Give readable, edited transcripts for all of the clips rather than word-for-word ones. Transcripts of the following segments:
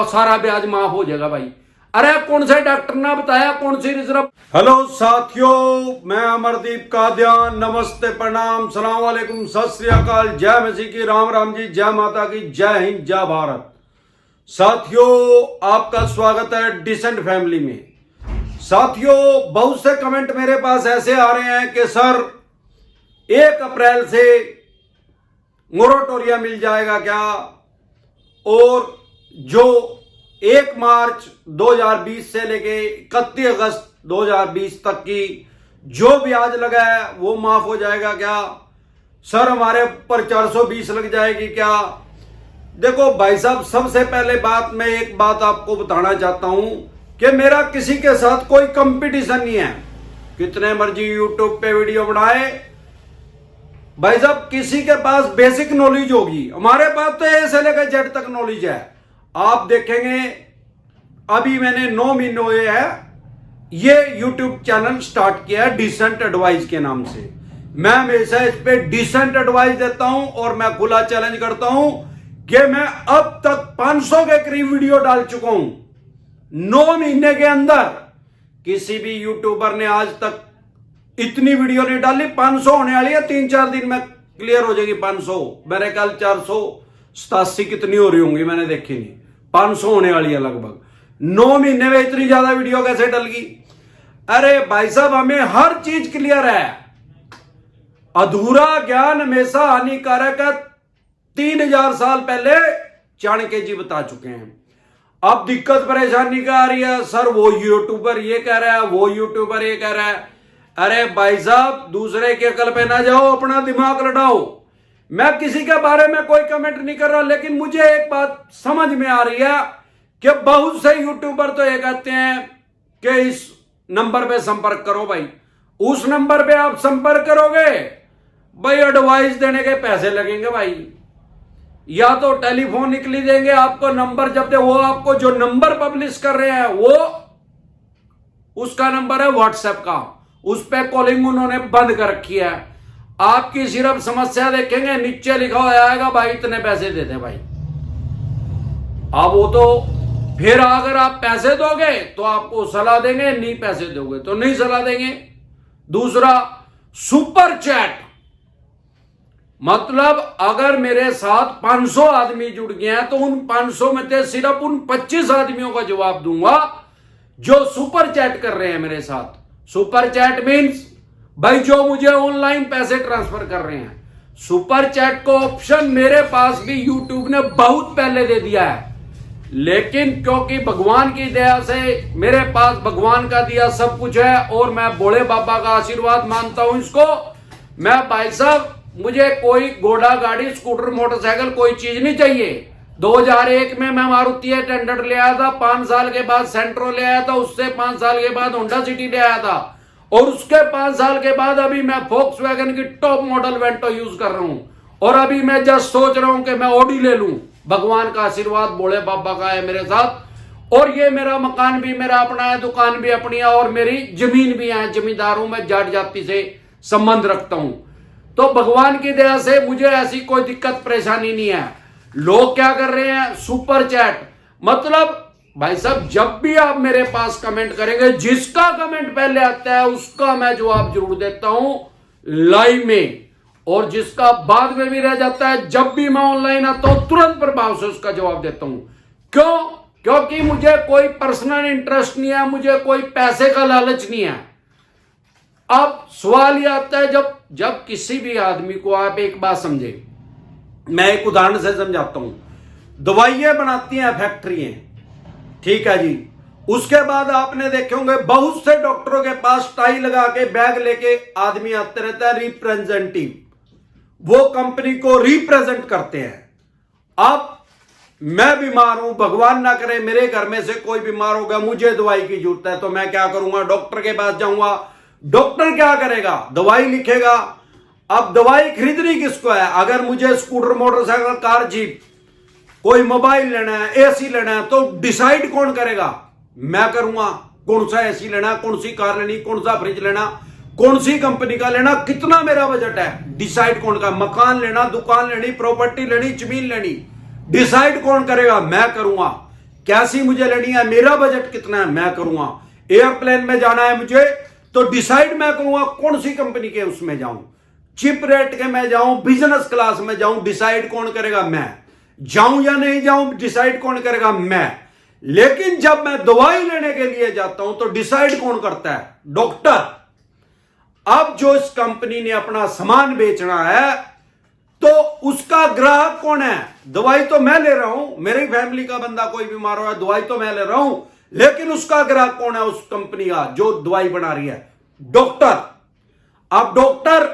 सारा ब्याज माफ हो जाएगा भाई। अरे कौन से डॉक्टर ने बताया, कौन सी रिजर्व। हेलो साथियों, मैं अमरदीप कादियान। नमस्ते, प्रणाम, सलाम वालेकुम, सत श्री अकाल, जय मसीह की, राम राम जी, जय माता की, जय हिंद, जय भारत। साथियों, आपका स्वागत है डिसेंट फैमिली में। साथियों, बहुत से कमेंट मेरे पास ऐसे आ रहे हैं कि सर 1 अप्रैल से मोरेटोरियम मिल जाएगा क्या, और जो 1 मार्च 2020 से लेके 31 अगस्त 2020 तक की जो ब्याज लगा है वो माफ हो जाएगा क्या। सर हमारे ऊपर 420 लग जाएगी क्या। देखो भाई साहब, सबसे पहले बात, मैं एक बात आपको बताना चाहता हूं कि मेरा किसी के साथ कोई कंपटीशन नहीं है। कितने मर्जी यूट्यूब पे वीडियो बनाए भाई साहब, किसी के पास बेसिक नॉलेज होगी, हमारे पास तो ए से लेकर जेड तक नॉलेज है। आप देखेंगे अभी मैंने 9 महीने हुए हैं ये YouTube चैनल स्टार्ट किया है डिसेंट एडवाइस के नाम से। मैं हमेशा इस पे डिसेंट एडवाइस देता हूं और मैं खुला चैलेंज करता हूं कि मैं अब तक 500 के करीब वीडियो डाल चुका हूं। 9 महीने के अंदर किसी भी यूट्यूबर ने आज तक इतनी वीडियो नहीं डाली। 500 होने वाली है, 3-4 दिन में क्लियर हो जाएगी 500। मेरे ख्याल 487 कितनी हो रही होंगी, मैंने देखी नहीं। 500 होने वाली है लगभग। 9 महीने में इतनी ज्यादा वीडियो कैसे डल गई। अरे भाई साहब, हमें हर चीज क्लियर है। अधूरा ज्ञान हमेशा हानिकारक है। 3000 साल पहले चाणक्य जी बता चुके हैं। अब दिक्कत परेशानी क्या आ रही है, सर वो यूट्यूबर ये कह रहा है, वो यूट्यूबर ये कह रहा है। अरे भाई साहब, दूसरे के अकल पे ना जाओ, अपना दिमाग लड़ाओ। मैं किसी के बारे में कोई कमेंट नहीं कर रहा, लेकिन मुझे एक बात समझ में आ रही है कि बहुत से यूट्यूबर तो ये कहते हैं कि इस नंबर पे संपर्क करो भाई। उस नंबर पे आप संपर्क करोगे भाई, एडवाइस देने के पैसे लगेंगे भाई, या तो टेलीफोन निकली देंगे आपको नंबर। जब वो आपको जो नंबर पब्लिश कर रहे हैं वो उसका नंबर है व्हाट्सएप का, उस पर कॉलिंग उन्होंने बंद कर रखी है। आपकी सिर्फ समस्या देखेंगे, नीचे लिखा हो जाएगा भाई इतने पैसे देते भाई। अब वो तो फिर अगर आप पैसे दोगे तो आपको सलाह देंगे, नहीं पैसे दोगे तो नहीं सलाह देंगे। दूसरा, सुपर चैट, मतलब अगर मेरे साथ 500 आदमी जुड़ गए हैं तो उन 500 में से सिर्फ उन 25 आदमियों का जवाब दूंगा जो सुपर चैट कर रहे हैं मेरे साथ। सुपर चैट मीन्स भाई जो मुझे ऑनलाइन पैसे ट्रांसफर कर रहे हैं। सुपर चैट को ऑप्शन मेरे पास भी यूट्यूब ने बहुत पहले दे दिया है, लेकिन क्योंकि भगवान की दया से मेरे पास भगवान का दिया सब कुछ है और मैं भोले बाबा का आशीर्वाद मानता हूं इसको। मैं भाई साहब, मुझे कोई घोड़ा गाड़ी स्कूटर मोटरसाइकिल कोई चीज नहीं चाहिए। 2001 में मैं मारुति टेंडर ले आया था, 5 साल के बाद सेंट्रो ले आया था, उससे 5 साल के बाद होंडा सिटी ले आया था, और उसके 5 साल के बाद अभी मैं वोक्सवैगन की टॉप मॉडल वेंटो यूज कर रहा हूं। और अभी मैं जस्ट सोच रहा हूं कि मैं ऑडी ले लूं। भगवान का आशीर्वाद भोले बाबा का है मेरे साथ। और ये मेरा मकान भी मेरा अपना है, दुकान भी अपनी है, और मेरी जमीन भी है। जमींदार हूं मैं, जाट जाति से संबंध रखता हूं। तो भगवान की दया से मुझे ऐसी कोई दिक्कत परेशानी नहीं है। लोग क्या कर रहे हैं, सुपर चैट, मतलब भाई साहब जब भी आप मेरे पास कमेंट करेंगे, जिसका कमेंट पहले आता है उसका मैं जवाब जरूर देता हूं लाइव में, और जिसका बाद में भी रह जाता है, जब भी मैं ऑनलाइन आता हूं तुरंत प्रभाव से उसका जवाब देता हूं। क्यों? क्योंकि मुझे कोई पर्सनल इंटरेस्ट नहीं है, मुझे कोई पैसे का लालच नहीं है। अब सवाल यह आता है, जब किसी भी आदमी को, आप एक बात समझे, मैं एक उदाहरण से समझाता हूं। दवाइयां बनाती हैं फैक्ट्रियां, ठीक है जी। उसके बाद आपने देखे होंगे बहुत से डॉक्टरों के पास टाई लगा के बैग लेके आदमी आते रहता है, रिप्रेजेंटेटिव, वो कंपनी को रिप्रेजेंट करते हैं। अब मैं बीमार हूं, भगवान ना करे मेरे घर में से कोई बीमार हो गया, मुझे दवाई की जरूरत है, तो मैं क्या करूंगा, डॉक्टर के पास जाऊंगा। डॉक्टर क्या करेगा, दवाई लिखेगा। अब दवाई खरीदनी किसको है, अगर मुझे स्कूटर मोटरसाइकिल कार जीप कोई मोबाइल लेना है, एसी लेना है, तो डिसाइड कौन करेगा, मैं करूंगा। कौन सा एसी लेना, कौन सी कार लेनी, कौन सा फ्रिज लेना, कौन सी कंपनी का लेना, कितना मेरा बजट है, डिसाइड कौन का। मकान लेना, दुकान लेनी, प्रॉपर्टी लेनी, जमीन लेनी, डिसाइड कौन करेगा, मैं करूंगा। कैसी मुझे लेनी है, मेरा बजट कितना है, मैं करूंगा। एयरप्लेन में जाना है मुझे तो डिसाइड मैं करूंगा कौन सी कंपनी के उसमें जाऊं, चिप रेट के में जाऊं, बिजनेस क्लास में जाऊं, डिसाइड कौन करेगा, मैं जाऊं या नहीं जाऊं, डिसाइड कौन करेगा, मैं। लेकिन जब मैं दवाई लेने के लिए जाता हूं तो डिसाइड कौन करता है, डॉक्टर। अब जो इस कंपनी ने अपना सामान बेचना है तो उसका ग्राहक कौन है, दवाई तो मैं ले रहा हूं, मेरी फैमिली का बंदा कोई बीमार हो रहा है, दवाई तो मैं ले रहा हूं, लेकिन उसका ग्राहक कौन है उस कंपनी का जो दवाई बना रही है, डॉक्टर। अब डॉक्टर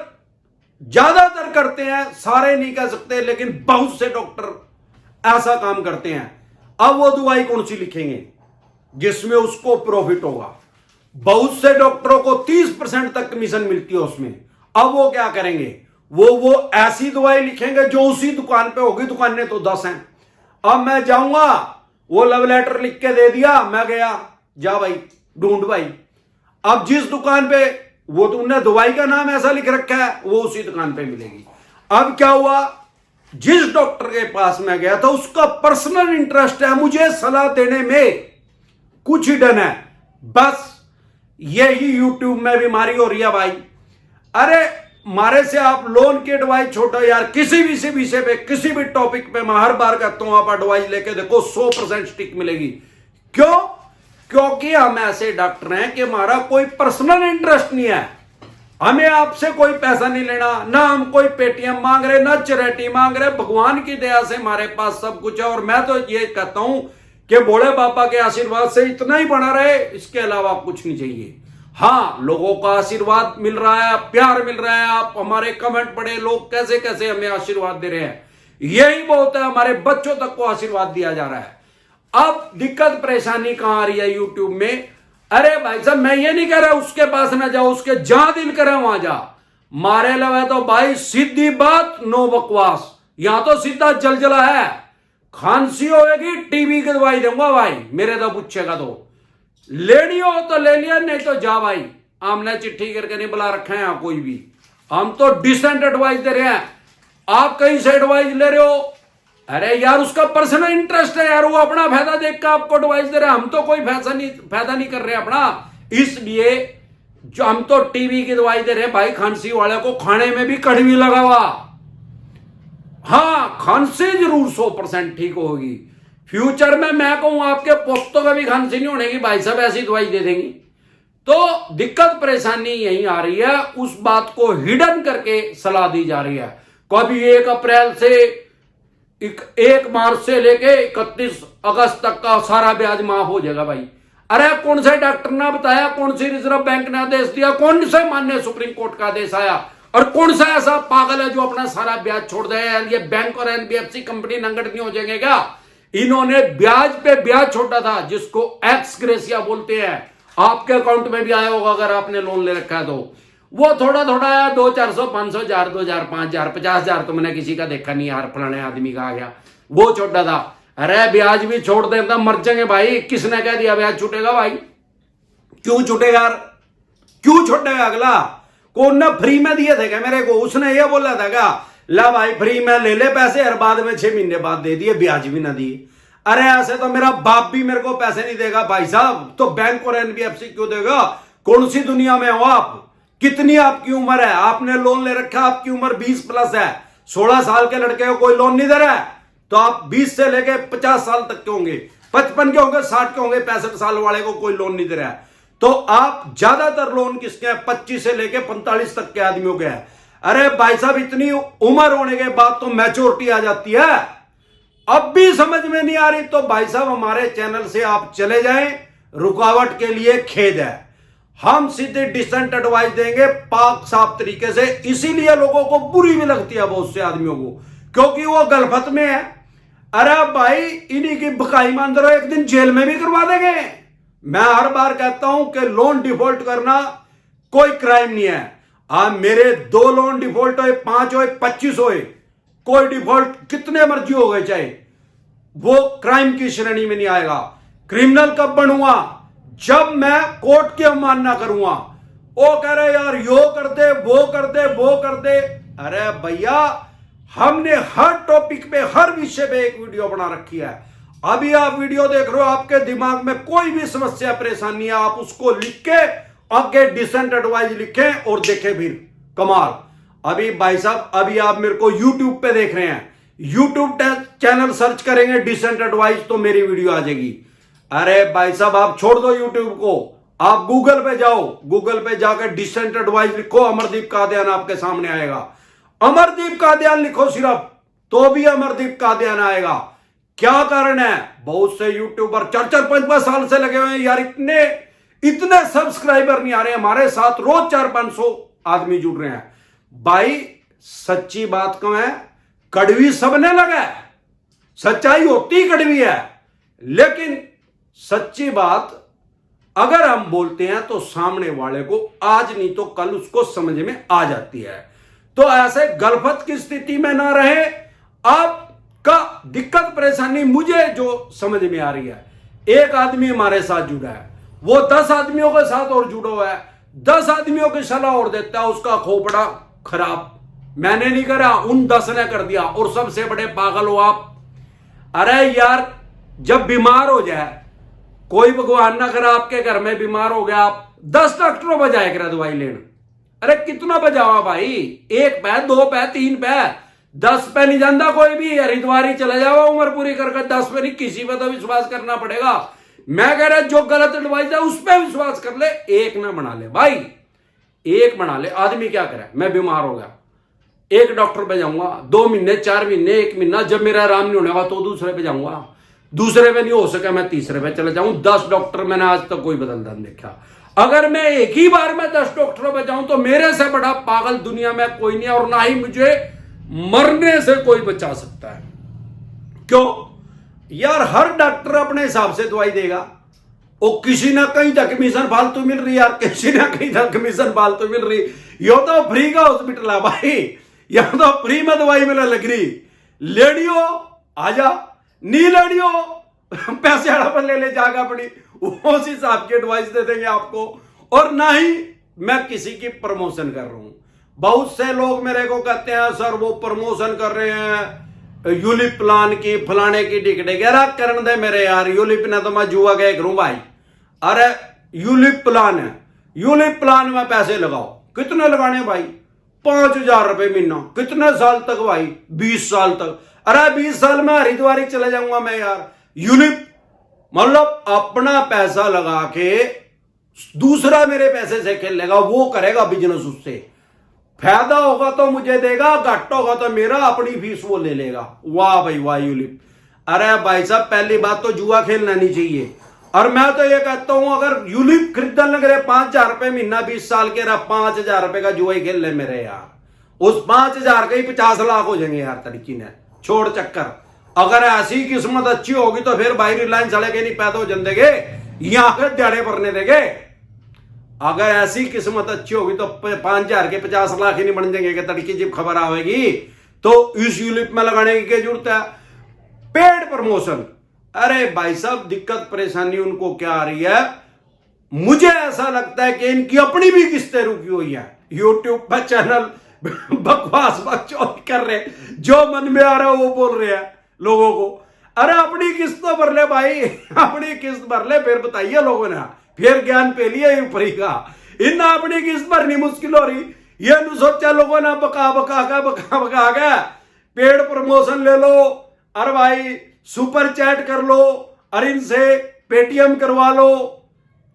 ज्यादातर करते हैं, सारे नहीं कह सकते, लेकिन बहुत से डॉक्टर ऐसा काम करते हैं। अब वो दवाई कौन सी लिखेंगे जिसमें उसको प्रॉफिट होगा। बहुत से डॉक्टरों को 30% तक कमीशन मिलती है उसमें। अब वो क्या करेंगे, वो ऐसी दवाई लिखेंगे जो उसी दुकान पे होगी, दुकानें तो 10 हैं। अब मैं जाऊंगा, वो लव लेटर लिख के दे दिया, मैं गया, जा भाई ढूंढ भाई। अब जिस दुकान पे वो तुमने दवाई का नाम ऐसा लिख रखा है वो उसी दुकान पे मिलेगी। अब क्या हुआ, जिस डॉक्टर के पास मैं गया था उसका पर्सनल इंटरेस्ट है मुझे सलाह देने में, कुछ हिडन है। बस यही यूट्यूब में बीमारी हो रही है भाई। अरे मारे से आप लोन की एडवाइस छोड़ो यार, किसी भी विषय पे, किसी भी टॉपिक पे मैं हर बार कहता हूं आप एडवाइस लेके देखो, 100% स्टिक मिलेगी। क्यों? क्योंकि हम ऐसे डॉक्टर हैं कि हमारा कोई पर्सनल इंटरेस्ट नहीं है, हमें आपसे कोई पैसा नहीं लेना, ना हम कोई पेटीएम मांग रहे, ना चैरिटी मांग रहे। भगवान की दया से हमारे पास सब कुछ है, और मैं तो ये कहता हूं कि भोले बाबा के आशीर्वाद से इतना ही बना रहे, इसके अलावा कुछ नहीं चाहिए। हाँ, लोगों का आशीर्वाद मिल रहा है, प्यार मिल रहा है, आप हमारे कमेंट पढ़े, लोग कैसे कैसे हमें आशीर्वाद दे रहे हैं, यही बहुत है। हमारे बच्चों तक को आशीर्वाद दिया जा रहा है। अब दिक्कत परेशानी कहां आ रही है यूट्यूब में, अरे भाई साहब मैं ये नहीं कह रहा उसके पास ना जाओ, उसके जहां दिल करे वहां जा, मारे लवे तो भाई सीधी बात, नो बकवास। यहां तो सीधा जलजला है, खांसी होगी टीबी की दवाई दूंगा भाई, मेरे तो पूछेगा तो, लेनी हो तो ले लिया, नहीं तो जा भाई। हमने चिट्ठी करके नहीं बुला रखा है यहां कोई भी, हम तो डिसेंट एडवाइस दे रहे हैं। आप कहीं से एडवाइस ले रहे हो, अरे यार उसका पर्सनल इंटरेस्ट है यार, वो अपना फायदा देख कर आपको एडवाइस दे रहे हैं, हम तो कोई फायदा नहीं कर रहे अपना। इसलिए जो हम तो टीबी की दवाई दे रहे हैं भाई, खांसी वाले को खाने में भी कड़वी लगा हुआ। हाँ, खांसी जरूर 100% ठीक होगी। फ्यूचर में मैं कहूं आपके पोस्तों का भी खांसी नहीं होने की, भाई साहब ऐसी दवाई दे देंगी। तो दिक्कत परेशानी यही आ रही है, उस बात को हिडन करके सलाह दी जा रही है। कभी 1 अप्रैल से 1 मार्च से लेके 31 अगस्त तक का सारा ब्याज माफ हो जाएगा भाई। अरे कौन से डॉक्टर ने बताया, कौन सी रिजर्व बैंक ने आदेश दिया, कौन से माननीय सुप्रीम कोर्ट का आदेश आया, और कौन सा ऐसा पागल है जो अपना सारा ब्याज छोड़ दे? ये बैंक और एनबीएफसी कंपनी नंगट नहीं हो जाएंगे क्या? इन्होंने ब्याज पे ब्याज छोड़ा था, जिसको एक्स ग्रेसिया बोलते हैं। आपके अकाउंट में भी आया होगा अगर आपने लोन ले रखा है तो। वो थोड़ा थोड़ा आया, 200, 400, 500, 1000, 2000, 5000, 50000 तो मैंने किसी का देखा नहीं यार, फलाने आदमी का आ गया, वो छोटा था। अरे ब्याज भी छोड़ देता, मर जाएंगे भाई। किसने कह दिया ब्याज छूटेगा भाई? क्यों छूटेगा यार, क्यों छूटेगा? अगला कौन ना फ्री में दिए थे क्या मेरे को? उसने ये बोला था क्या, ला भाई फ्री में ले ले पैसे, और बाद में 6 महीने बाद दे दिए, ब्याज भी ना दिए। अरे ऐसे तो मेरा बाप भी मेरे को पैसे नहीं देगा भाई साहब, तो बैंक और एनबीएफसी क्यों देगा? कौन सी दुनिया में हो आप? कितनी आपकी उम्र है? आपने लोन ले रखा, आपकी उम्र 20+ है, 16 साल के लड़के को कोई लोन नहीं दे रहा है, तो आप 20 से लेके 50 साल तक के होंगे, 55 के होंगे, 60 के होंगे, 65 साल वाले को कोई लोन नहीं दे रहा है। तो आप ज्यादातर लोन किसके हैं? 25 से लेके 45 तक के आदमियों के हैं। अरे भाई साहब इतनी उम्र होने के बाद तो मैच्योरिटी आ जाती है, अब भी समझ में नहीं आ रही तो भाई साहब हमारे चैनल से आप चले जाएं, रुकावट के लिए खेद है। हम सीधे डिसेंट एडवाइस देंगे पाक साफ तरीके से, इसीलिए लोगों को बुरी भी लगती है बहुत से आदमियों को, क्योंकि वो गलफत में है। अरे भाई इन्हीं की बकाई मान दो, एक दिन जेल में भी करवा देंगे। मैं हर बार कहता हूं कि लोन डिफॉल्ट करना कोई क्राइम नहीं है। मेरे 2 लोन डिफॉल्ट होए, 5 होए, 25 होए, कोई डिफॉल्ट कितने मर्जी हो गए चाहे, वो क्राइम की श्रेणी में नहीं आएगा। क्रिमिनल कब बनूंगा? जब मैं कोर्ट की अवमानना करूंगा। वो कह रहे यार यो कर दे, वो कर दे, वो कर दे। अरे भैया हमने हर टॉपिक पे, हर विषय पे एक वीडियो बना रखी है। अभी आप वीडियो देख रहे हो, आपके दिमाग में कोई भी समस्या परेशानी है, आप उसको लिख के आगे डिसेंट एडवाइस लिखें और देखें फिर कमाल। अभी भाई साहब, अभी आप मेरे को यूट्यूब पे देख रहे हैं, यूट्यूब चैनल सर्च करेंगे डिसेंट एडवाइस तो मेरी वीडियो आ जाएगी। अरे भाई साहब, आप छोड़ दो यूट्यूब को, आप गूगल पे जाओ, गूगल पे जाकर डिसेंट एडवाइस लिखो, अमरदीप कादियान आपके सामने आएगा। अमरदीप कादियान लिखो सिर्फ, तो भी अमरदीप कादियान आएगा। क्या कारण है? बहुत से यूट्यूबर 4-5 साल से लगे हुए हैं यार, इतने सब्सक्राइबर नहीं आ रहे। हमारे साथ रोज 400-500 आदमी जुड़ रहे हैं। भाई सच्ची बात क्यों है, कड़वी सबने लगा है, सच्चाई होती कड़वी है, लेकिन सच्ची बात अगर हम बोलते हैं तो सामने वाले को आज नहीं तो कल उसको समझ में आ जाती है। तो ऐसे गलफत की स्थिति में ना रहे। आपका दिक्कत परेशानी मुझे जो समझ में आ रही है, एक आदमी हमारे साथ जुड़ा है, वो 10 आदमियों के साथ और जुड़ा हुआ है, 10 आदमियों की सलाह और देता है, उसका खोपड़ा खराब। मैंने नहीं करा, उन 10 ने कर दिया, और सबसे बड़े पागल हो आप। अरे यार, जब बीमार हो जाए कोई, भगवान ना करे आपके घर में बीमार हो गया, आप 10 डॉक्टरों बजाय करा दवाई लेना। अरे कितना बजावा भाई, 1 पै 2 पै 3 पै, 10 पे नहीं जाता कोई भी। हरिद्वार ही चला जाओ उम्र पूरी करके, 10 पे नहीं, किसी पे तो विश्वास करना पड़ेगा। मैं कह रहा जो गलत एडवाइस है उस पर विश्वास कर ले, एक ना बना ले भाई, एक बना ले। आदमी क्या करे, मैं बीमार हो गया, एक डॉक्टर पे जाऊंगा, 2 महीने 4 महीने 1 महीना, जब मेरा आराम नहीं होने का तो दूसरे पे जाऊंगा, दूसरे पे नहीं हो सका मैं तीसरे पे चले जाऊं। 10 डॉक्टर मैंने आज तक कोई बदलता नहीं देखा। अगर मैं एक ही बार में 10 डॉक्टरों पे जाऊं तो मेरे से बड़ा पागल दुनिया में कोई नहीं है, और ना ही मुझे मरने से कोई बचा सकता है। क्यों यार, हर डॉक्टर अपने हिसाब से दवाई देगा। वो किसी ना कहीं तक कमीशन फालतू मिल रही यार, किसी ना कहीं तक कमीशन फालतू मिल रही। यो तो फ्री का हॉस्पिटल है भाई, यहां तो फ्री में दवाई मिलने लग रही। लेडियो आजा, नी लेडियो पैसे हड़ा पर ले जाएगा अपनी, उस हिसाब की एडवाइस दे देंगे आपको। और ना ही मैं किसी की प्रमोशन कर रहा हूं। बहुत से लोग मेरे को कहते हैं सर वो प्रमोशन कर रहे हैं यूलिप प्लान की, फलाने की, टिकटे कह करन दे मेरे यार। यूलिप ने तो मैं जुआ गए करूं भाई। अरे यूलिप प्लान है, यूलिप प्लान में पैसे लगाओ, कितने लगाने भाई? 5,000 रुपए महीना, कितने साल तक भाई? 20 साल तक। अरे 20 साल में हरिद्वार ही चले जाऊंगा मैं यार। यूलिप मतलब अपना पैसा लगा के दूसरा मेरे पैसे से खेल लेगा, वो करेगा बिजनेस, उससे फायदा होगा तो मुझे देगा, घाटा होगा तो मेरा अपनी फीस वो ले लेगा। वाह भाई वाह यूलिप। अरे भाई साहब, पहली बात तो जुआ खेलना नहीं चाहिए। और मैं तो ये कहता हूं अगर यूलिप खरीदने लग रहे 5,000 रुपए महीना 20 साल के, रहा 5,000 रुपए का जुआ ही खेल ले मेरे यार। उस 5,000 के ही 50 लाख हो जाएंगे यार तरीकी ने, छोड़ चक्कर। अगर ऐसी किस्मत अच्छी होगी तो फिर भाई रिलायंस वाले के नहीं पैदा हो जाएंगे, यहां के दिहाड़े भरने देंगे। अगर ऐसी किस्मत अच्छी होगी तो 5,000 के 50 लाख ही नहीं बन जाएंगे, तड़की जब खबर आएगी। तो इस यूलिप में लगाने की क्या जरूरत है? Paid promotion. अरे भाई साहब, दिक्कत परेशानी उनको क्या आ रही है, मुझे ऐसा लगता है कि इनकी अपनी भी किस्तें रुकी हुई है। यूट्यूब पर चैनल बकवास बकचोद कर रहे, जो मन में आ रहा है वो बोल रहे हैं लोगों को। अरे अपनी किस्त तो भर ले भाई, अपनी किस्त भर ले, फिर बताइए लोगों ने, फिर ज्ञान पे लिया ऊपरी का। इन अपनी किस्त भरनी मुश्किल हो रही, ये न सोचा लोगों ने बका बका के पेड प्रमोशन ले लो, अरे भाई सुपर चैट कर लो, और इनसे पेटीएम करवा लो।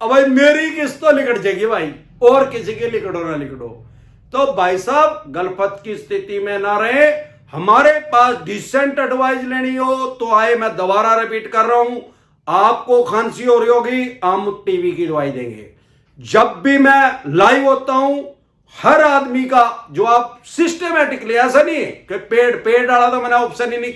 अब भाई मेरी किस्त तो निकट जाएगी भाई, और किसी की लिखड़ो ना लिखड़ो। तो भाई साहब, गलफत की स्थिति में ना रहे। हमारे पास डिसेंट एडवाइस लेनी हो तो आए, मैं दोबारा रिपीट कर रहा हूं, आपको खांसी हो रही होगी, हम टीवी की दवाई देंगे। जब भी मैं लाइव होता हूं, हर आदमी का जो आप सिस्टमेटिकली, ऐसा नहीं है कि पेड डाला तो मैंने ऑप्शन ही नहीं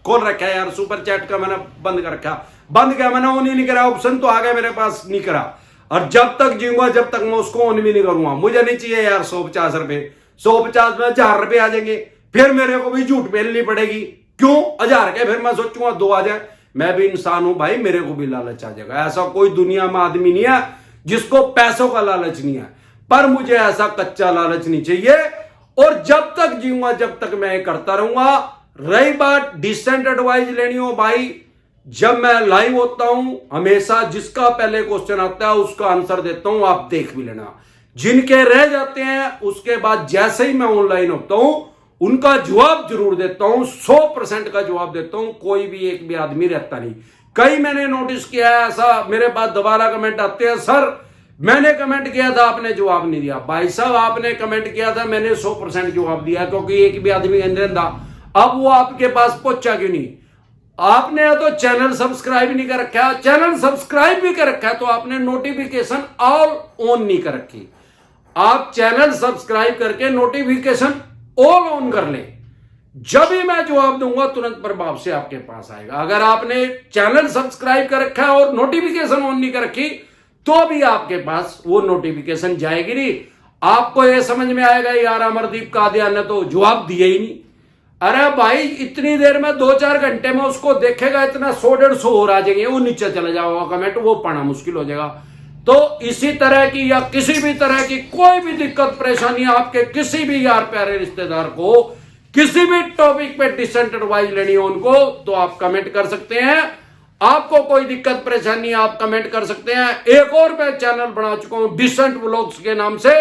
खोल रखा है यार, सुपर चैट का मैंने बंद कर रखा, बंद किया मैंने, ऑन ही नहीं करा, ऑप्शन तो आ गया मेरे पास, नहीं करा। और जब तक जीऊंगा जब तक मैं उसको ऑन भी नहीं करूंगा। मुझे नहीं चाहिए यार 150 रुपए, 150 में 1000 रुपए आ जाएंगे, फिर मेरे को भी झूठ पेलनी पड़ेगी। क्यों 1000 के, फिर मैं सोचूंगा 2 आ जाए। मैं भी इंसान हूं भाई, मेरे को भी लालच आ जाएगा। ऐसा कोई दुनिया में आदमी नहीं है जिसको पैसों का लालच नहीं है, पर मुझे ऐसा कच्चा लालच नहीं चाहिए। और जब तक जीऊंगा जब तक मैं करता रहूंगा। रही बात डिसेंट एडवाइस लेनी हो भाई, जब मैं लाइव होता हूं हमेशा जिसका पहले क्वेश्चन आता है उसका आंसर देता हूं, आप देख भी लेना। जिनके रह जाते हैं उसके बाद जैसे ही मैं ऑनलाइन होता हूं उनका जवाब जरूर देता हूं, 100% का जवाब देता हूं, कोई भी एक भी आदमी रहता नहीं। कई मैंने नोटिस किया है ऐसा, मेरे पास दोबारा कमेंट आते हैं, सर मैंने कमेंट किया था आपने जवाब नहीं दिया। भाई साहब आपने कमेंट किया था, मैंने 100% जवाब दिया, क्योंकि एक भी आदमी अंदर था। अब वो आपके पास पहुंचा क्यों नहीं? आपने तो चैनल सब्सक्राइब नहीं कर रखा, चैनल सब्सक्राइब भी कर रखा है तो आपने नोटिफिकेशन ऑल ऑन नहीं कर रखी। आप चैनल सब्सक्राइब करके नोटिफिकेशन ऑल ऑन कर ले, जब भी मैं जवाब दूंगा तुरंत प्रभाव से आपके पास आएगा। अगर आपने चैनल सब्सक्राइब कर रखा है और नोटिफिकेशन ऑन नहीं कर रखी तो भी आपके पास वो नोटिफिकेशन जाएगी नहीं। आपको ये समझ में आएगा यार अमरदीप कादियान ने तो जवाब दिया ही नहीं। अरे भाई इतनी देर में 2-4 घंटे में उसको देखेगा, इतना 100-150 और आ जाएंगे, वो नीचे चले जाओगा कमेंट, वो पढ़ना मुश्किल हो जाएगा। तो इसी तरह की या किसी भी तरह की कोई भी दिक्कत परेशानी आपके किसी भी यार प्यारे रिश्तेदार को किसी भी टॉपिक पे डिसेंट एडवाइस लेनी हो उनको, तो आप कमेंट कर सकते हैं। आपको कोई दिक्कत परेशानी आप कमेंट कर सकते हैं। एक और मैं चैनल बना चुका हूं डिसेंट व्लॉग्स के नाम से,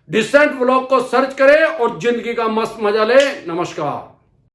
डिसेंट व्लॉग को सर्च करें और जिंदगी का मस्त मजा ले। नमस्कार।